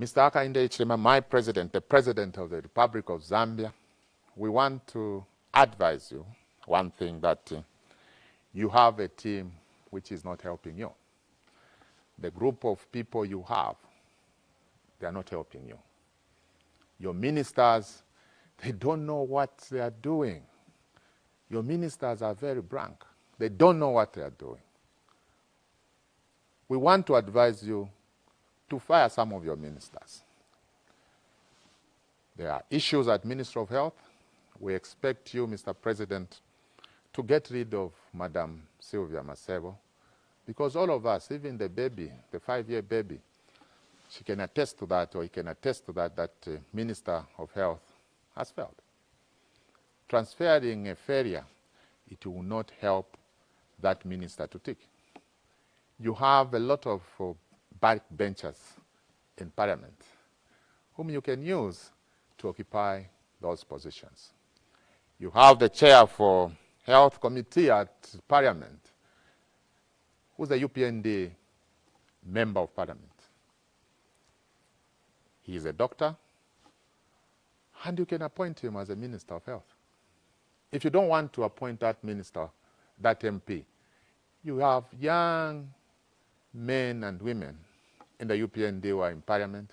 Mr. Hakainde Hichilema, my president, the president of the Republic of Zambia, we want to advise you one thing, that you have a team which is not helping you. The group of people you have, they are not helping you. Your ministers, they don't know what they are doing. Your ministers are very blank. They don't know what they are doing. We want to advise you to fire some of your ministers. There are issues at Ministry of Health. We expect you, Mr. President, to get rid of Madam Sylvia Masebo, because all of us, even the baby, the 5-year baby, she can attest to that, or he can attest to that, that Minister of Health has failed. Transferring a failure, it will not help that minister to take. You have a lot of backbenchers in Parliament whom you can use to occupy those positions. You have the chair for Health Committee at Parliament, who's a UPND member of Parliament. He is a doctor, and you can appoint him as a Minister of Health. If you don't want to appoint that minister, that MP, you have young men and women in the UPND who are in Parliament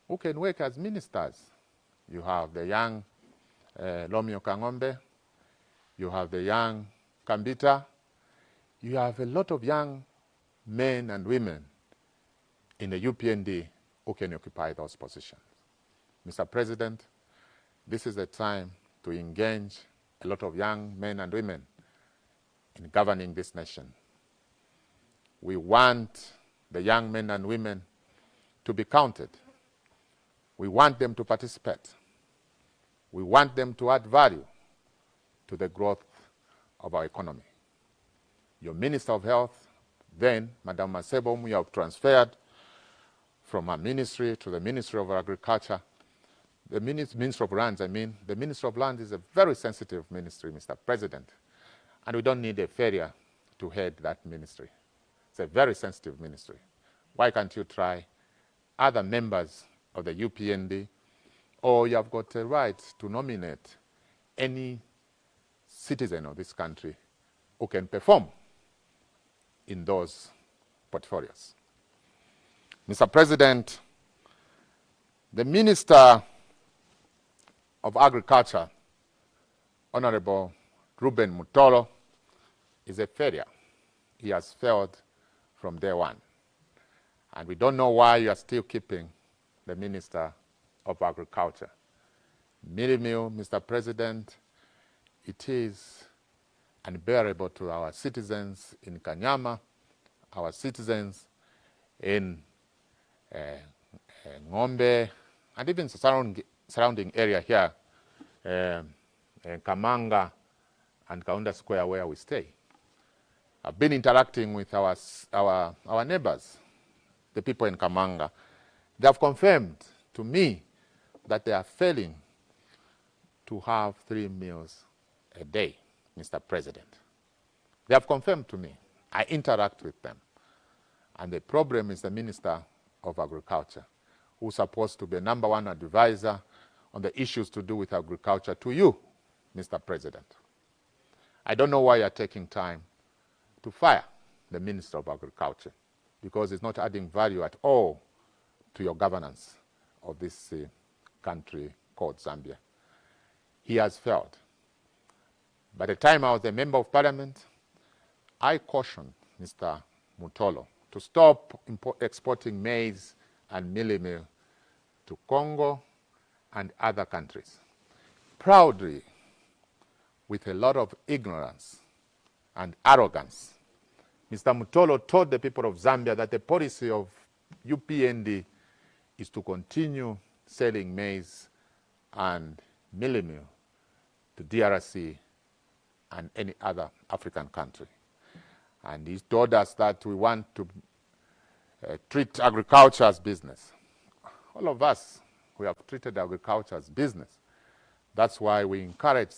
who can work as ministers. You have the young Lomio Kangombe, you have the young Kambita, you have a lot of young men and women in the UPND who can occupy those positions. Mr. President, this is the time to engage a lot of young men and women in governing this nation. We want the young men and women to be counted. We want them to participate. We want them to add value to the growth of our economy. Your Minister of Health, then, Madam Masebo, whom you have transferred from her ministry to the Ministry of Agriculture, the Ministry of Lands, the Ministry of Lands is a very sensitive ministry, Mr. President, and we don't need a failure to head that ministry. It's a very sensitive ministry. Why can't you try other members of the UPND, or you have got a right to nominate any citizen of this country who can perform in those portfolios. Mr. President, the Minister of Agriculture, Honorable Ruben Mutolo, is a failure. He has failed from day one. And we don't know why you are still keeping the Minister of Agriculture. Millimil, Mr. President, it is unbearable to our citizens in Kanyama, our citizens in Ngombe, and even surrounding area here, Kamanga and Kaunda Square, where we stay. I've been interacting with our neighbors, the people in Kamanga. They have confirmed to me that they are failing to have 3 meals a day, Mr. President. They have confirmed to me. I interact with them. And the problem is the Minister of Agriculture, who's supposed to be the #1 advisor on the issues to do with agriculture to you, Mr. President. I don't know why you're taking time to fire the Minister of Agriculture, because it's not adding value at all to your governance of this country called Zambia. He has failed. By the time I was a member of Parliament, I cautioned Mr. Mutolo to stop exporting maize and millet to Congo and other countries. Proudly, with a lot of ignorance and arrogance, Mr. Mutolo told the people of Zambia that the policy of UPND is to continue selling maize and millet to DRC and any other African country. And he told us that we want to treat agriculture as business. All of us, we have treated agriculture as business. That's why we encourage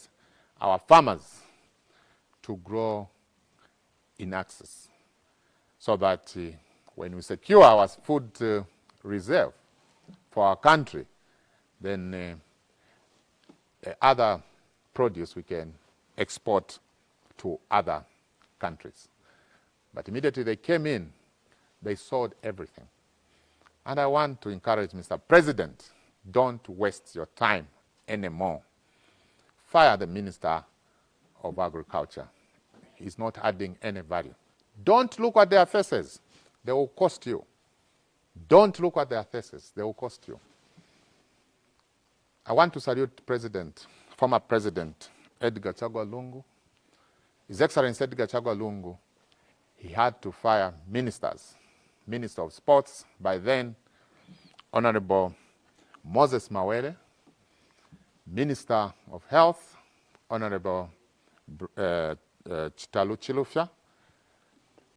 our farmers to grow in access, so that when we secure our food reserve, for our country, then other produce we can export to other countries. But immediately they came in, they sold everything. And I want to encourage Mr. President, don't waste your time anymore. Fire the Minister of Agriculture. He's not adding any value. Don't look at their faces. They will cost you. Don't look at their faces. They will cost you. I want to salute former President Edgar Chagwa Lungu. His Excellency Edgar Chagwa Lungu, he had to fire ministers. Minister of Sports, by then, Honorable Moses Mawere, Minister of Health, Honorable Chitalu Chilufya,